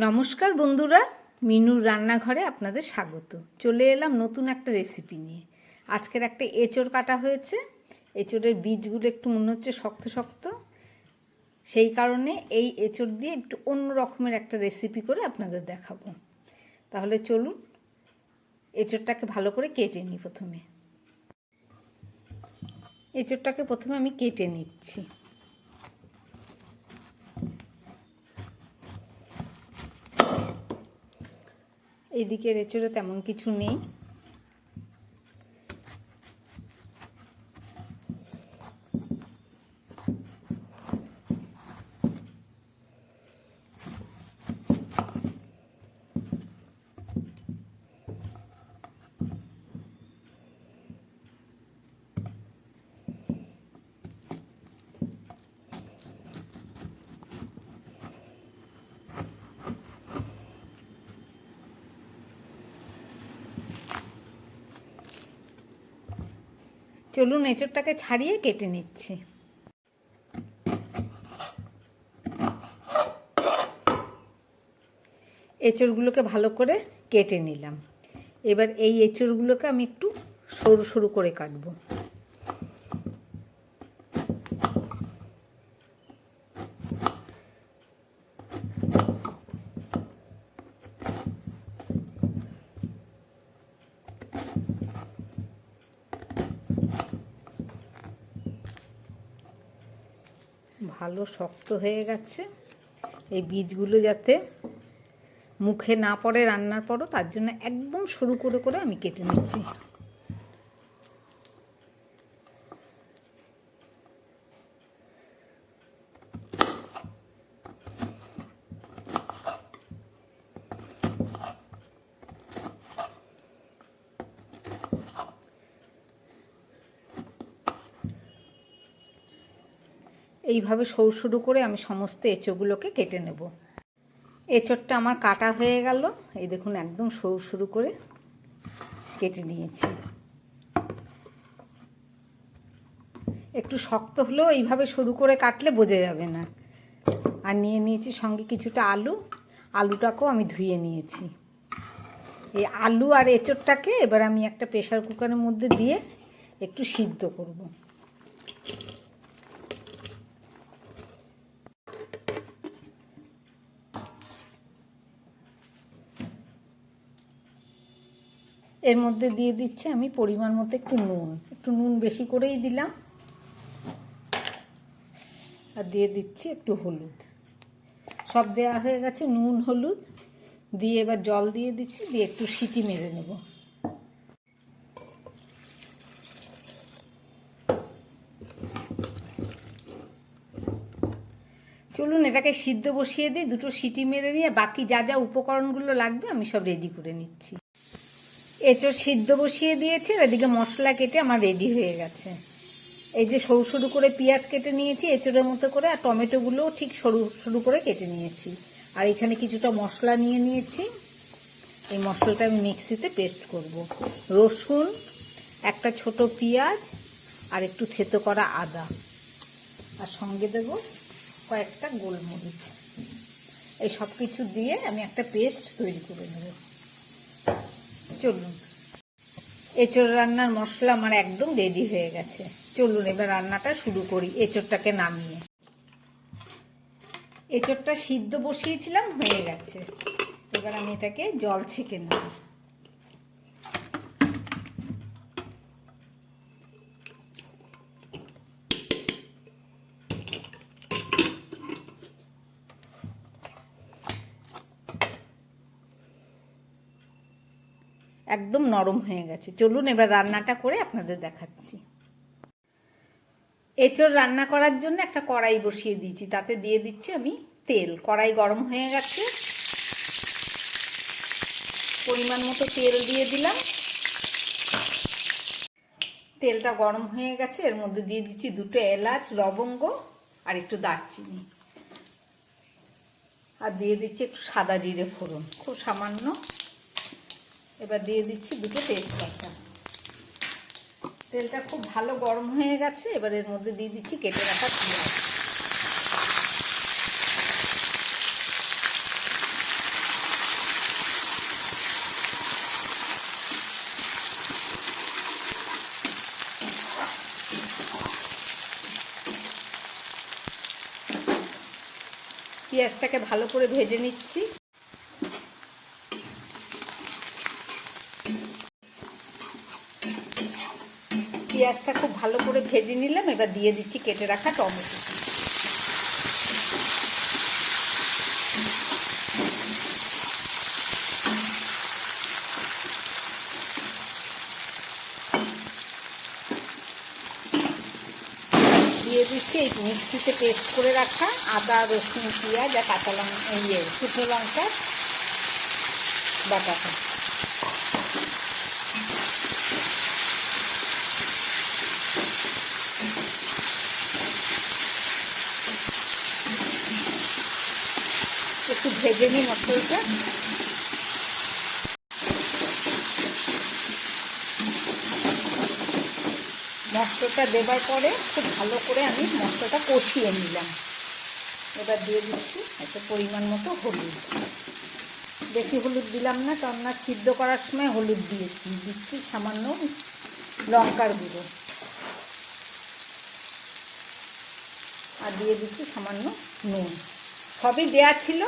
নমস্কার বন্ধুরা, মিনুর রান্নাঘরে আপনাদের স্বাগত। চলে এলাম নতুন একটা রেসিপি নিয়ে। আজকের একটা এঁচড় কাটা হয়েছে। এঁচড়ের বীজগুলো একটু মনে হচ্ছে শক্ত শক্ত, সেই কারণে এই এঁচড় দিয়ে একটু অন্য রকমের একটা রেসিপি করে আপনাদের দেখাবো। তাহলে চলুন এঁচড়টাকে ভালো করে কেটে নিই। এঁচড়টাকে প্রথমে আমি কেটে নিচ্ছি। এইদিকে এঁচড়ে তেমন কিছু নেই। চলুন এঁচড়টাকে ছাড়িয়ে কেটে নিচ্ছি। এঁচড়গুলোকে ভালো করে কেটে নিলাম। এবার এই এঁচড়গুলোকে আমি একটু সরু সরু করে কাটবো। ভালো শক্ত হয়ে গেছে। এই বীজগুলো যাতে মুখে না পড়ে রান্নার পরও, তার জন্য একদম সরু করে করে আমি কেটে নিচ্ছি। এইভাবে সরু সরু করে আমি সমস্ত এঁচড়গুলোকে কেটে নেব। এঁচড়টা আমার কাটা হয়ে গেল। এই দেখুন, একদম সরু সরু করে কেটে নিয়েছি। একটু শক্ত হলেও এইভাবে সরু করে কাটলে বোঝা যাবে না। আর নিয়ে নিয়েছি সঙ্গে কিছুটা আলুটাকেও আমি ধুয়ে নিয়েছি। এই আলু আর এঁচড়টাকে এবার আমি একটা প্রেসার কুকারের মধ্যে দিয়ে একটু সিদ্ধ করব। এর মধ্যে দিয়ে দিচ্ছি আমি পরিমাণ মতো একটু নুন বেশি করেই দিলাম। আর দিয়ে দিচ্ছি একটু হলুদ। সব দেওয়া হয়ে গেছে, নুন হলুদ দিয়ে এবার জল দিয়ে দিচ্ছি, দিয়ে একটু সিটি মেরে নেব। চলুন এটাকে সিদ্ধ বসিয়ে দিই। দুটো সিটি মেরে নিয়ে বাকি যা যা উপকরণগুলো লাগবে আমি সব রেডি করে নিচ্ছি। এঁচড় সিদ্ধ বসিয়ে দিয়েছি, আর এদিকে মশলা কেটে আমার রেডি হয়ে গেছে। এই যে সরু সরু করে পেঁয়াজ কেটে নিয়েছি এঁচড়ের মতো করে, আর টমেটোগুলোও ঠিক সরু সরু করে কেটে নিয়েছি। আর এখানে কিছুটা মশলা নিয়ে নিয়েছি। এই মশলাটা আমি মিক্সিতে পেস্ট করব। রসুন, একটা ছোট পেঁয়াজ, আর একটু থেতো করা আদা, আর সঙ্গে দেব কয়েকটা গোলমরিচ। এই সব কিছু দিয়ে আমি একটা পেস্ট তৈরি করে নেব। চলুন, এঁচড় রান্নার মশলা আমার একদম রেডি হয়ে গেছে। চলুন এবার রান্নাটা শুরু করি। এঁচড়টাকে নামিয়ে, এঁচড়টা সিদ্ধ বসিয়েছিলাম, হয়ে গেছে। এবার আমি এটাকে জল ছেঁকে নেব। একদম নরম হয়ে গেছে। চলুন এবার রান্নাটা করে আপনাদের দেখাচ্ছি। এঁচড় রান্না করার জন্য একটা কড়াই বসিয়ে দিয়েছি, তাতে দিয়ে দিচ্ছি আমি তেল। কড়াই গরম হয়ে গেছে, পরিমাণ মতো তেল দিয়ে দিলাম। তেলটা গরম হয়ে গেছে, এর মধ্যে দিয়ে দিচ্ছি দুটো এলাচ, লবঙ্গ আর একটু দারচিনি, আর দিয়ে দিচ্ছি একটু সাদা জিরে ফোড়ন, খুব সামান্য। এবার দিয়ে দিচ্ছি দুটো তেজপাতা। তেলটা খুব ভালো গরম হয়ে গেছে। এবার এর মধ্যে দিয়ে দিচ্ছি কেটে রাখা পেঁয়াজ। পেঁয়াজটাকে ভালো করে ভেজে নিচ্ছি। পেঁয়াজটা খুব ভালো করে ভেজে নিলাম। এবার দিয়ে দিচ্ছি কেটে রাখা টমেটো। দিয়ে দিচ্ছি এই মিক্সিতে পেস্ট করে রাখা আদা, রসুন, পেঁয়াজ আর কাঁচা লঙ্কা, শুকনো লঙ্কা বাটাটা। একটু ভেজে নিই মশলাটা। মশলাটা দেবার পরে খুব ভালো করে আমি মশলাটা কষিয়ে নিলাম। এবার দিয়ে দিচ্ছি একটা পরিমাণ মতো হলুদ। বেশি হলুদ দিলাম না, কারণ না সিদ্ধ করার সময় হলুদ দিয়েছি। দিচ্ছি সামান্য লঙ্কার গুঁড়ো আর দিয়ে দিচ্ছি সামান্য নুন। সবই দেয়া ছিল।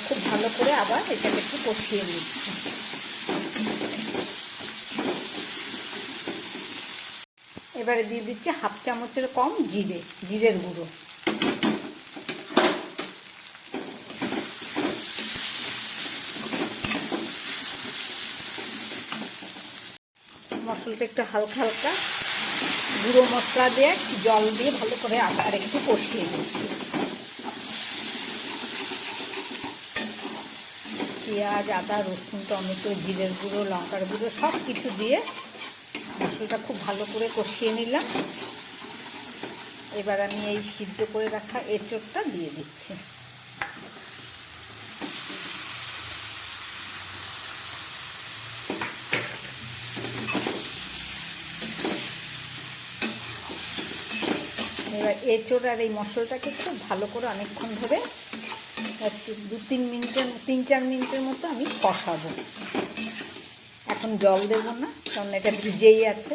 খুব ভালো করে আবার এটাকে একটু কষিয়ে নিচ্ছি। এবারে দিয়ে দিচ্ছি হাফ চামচের কম জিরের গুঁড়ো। মশলাটা একটু হালকা হালকা গুঁড়ো মশলা দিয়ে জল দিয়ে ভালো করে আবার একটু কষিয়ে নিচ্ছি। পেঁয়াজ, আদা, রসুন, টমেটো, জিরের গুঁড়ো, লঙ্কার গুঁড়ো সব কিছু দিয়ে মশলাটা খুব ভালো করে কষিয়ে নিলাম। এবার আমি এই সিদ্ধ করে রাখা এঁচোড়টা দিয়ে দিচ্ছি। এবার এঁচোড় আর এই মশলাটাকে খুব ভালো করে অনেকক্ষণ ধরে 3-4 মিনিটের মতো আমি কষাবো। এখন জল দেব না, কারণ এটা ভিজেই আছে।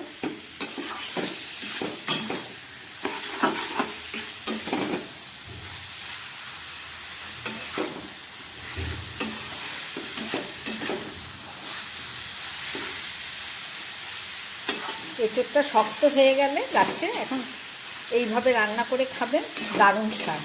এঁচোড়টা শক্ত হয়ে গেলে গাছে এখন এইভাবে রান্না করে খাবেন, দারুণ স্বাদ।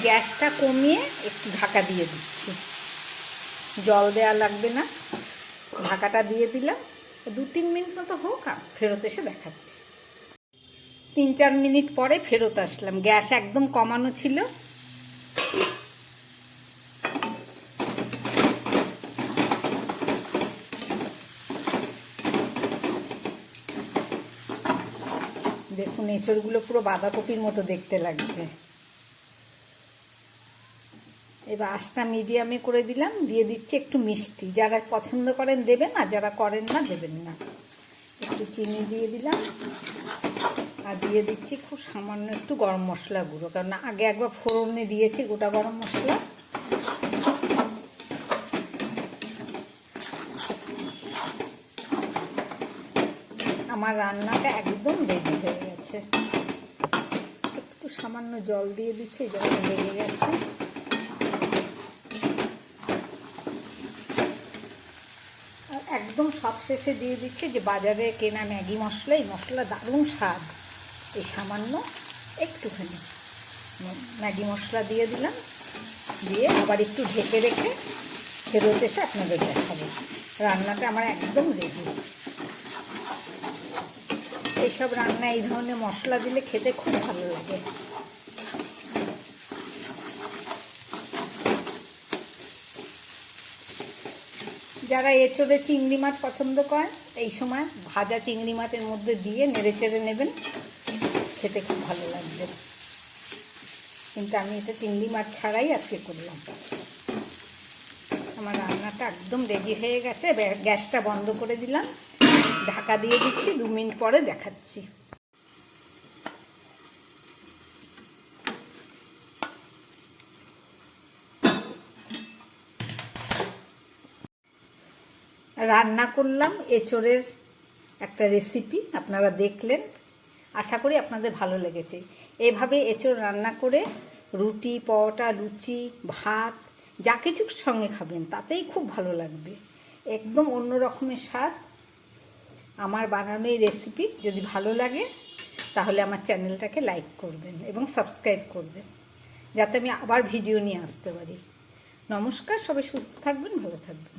গ্যাসটা কমিয়ে একটু ঢাকা দিয়ে দিচ্ছি। জল দেওয়া লাগবে না, ঢাকাটা দিয়ে দিলাম। 2-3 মিনিট মতো হোক, ফেরত এসে দেখাচ্ছি। 3-4 মিনিট পরে ফেরত আসলাম। গ্যাস একদম কমানো ছিল। দেখুন এঁচড়গুলো পুরো বাঁধাকপির মতো দেখতে লাগছে। এবার আঁচটা মিডিয়ামে করে দিলাম। দিয়ে দিচ্ছি একটু মিষ্টি। যারা পছন্দ করেন দেবেন, আর যারা করেন না দেবেন না। একটু চিনি দিয়ে দিলাম আর দিয়ে দিচ্ছি খুব সামান্য একটু গরম মশলা গুঁড়ো, কারণ আগে একবার ফোড়নে দিয়েছি গোটা গরম মশলা। আমার রান্নাটা একদম রেডি হয়ে গেছে। একটু সামান্য জল দিয়ে দিচ্ছি, জল লেগে গেছে। একদম সবশেষে দিয়ে দিচ্ছি যে বাজারে কেনা ম্যাগি মশলা। এই মশলা দারুণ স্বাদ। এই সামান্য একটুখানি ম্যাগি মশলা দিয়ে দিলাম। দিয়ে আবার একটু ঢেকে রেখে ফেরত এসে আপনাদের দেখাবো। রান্নাটা আমার একদম রেডি। এইসব রান্না এই ধরনের মশলা দিলে খেতে খুব ভালো লাগে। যারা এঁচোড়ে চিংড়ি মাছ পছন্দ করেন, এই সময় ভাজা চিংড়ি মাছের মধ্যে দিয়ে নেড়ে চেড়ে নেবেন, খেতে খুব ভালো লাগবে। কিন্তু আমি এটা চিংড়ি মাছ ছাড়াই আজকে করলাম। আমার রান্নাটা একদম রেডি হয়ে গেছে। গ্যাসটা বন্ধ করে দিলাম। ঢাকা দিয়ে দিচ্ছি, 2 মিনিট পরে দেখাচ্ছি। রান্না করলাম এঁচোড়ের একটা রেসিপি, আপনারা দেখলেন, আশা করি আপনাদের ভালো লেগেছে। এভাবে এঁচোড় রান্না করে রুটি, পরোটা, লুচি, ভাত যা কিছুর সঙ্গে খাবেন তাতেই খুব ভালো লাগবে। একদম অন্য রকমের স্বাদ। আমার বানানো এই রেসিপি যদি ভালো লাগে তাহলে আমার চ্যানেলটাকে লাইক করবেন এবং সাবস্ক্রাইব করবেন, যাতে আমি আবার ভিডিও নিয়ে আসতে পারি। নমস্কার, সবাই সুস্থ থাকবেন, ভালো থাকবেন।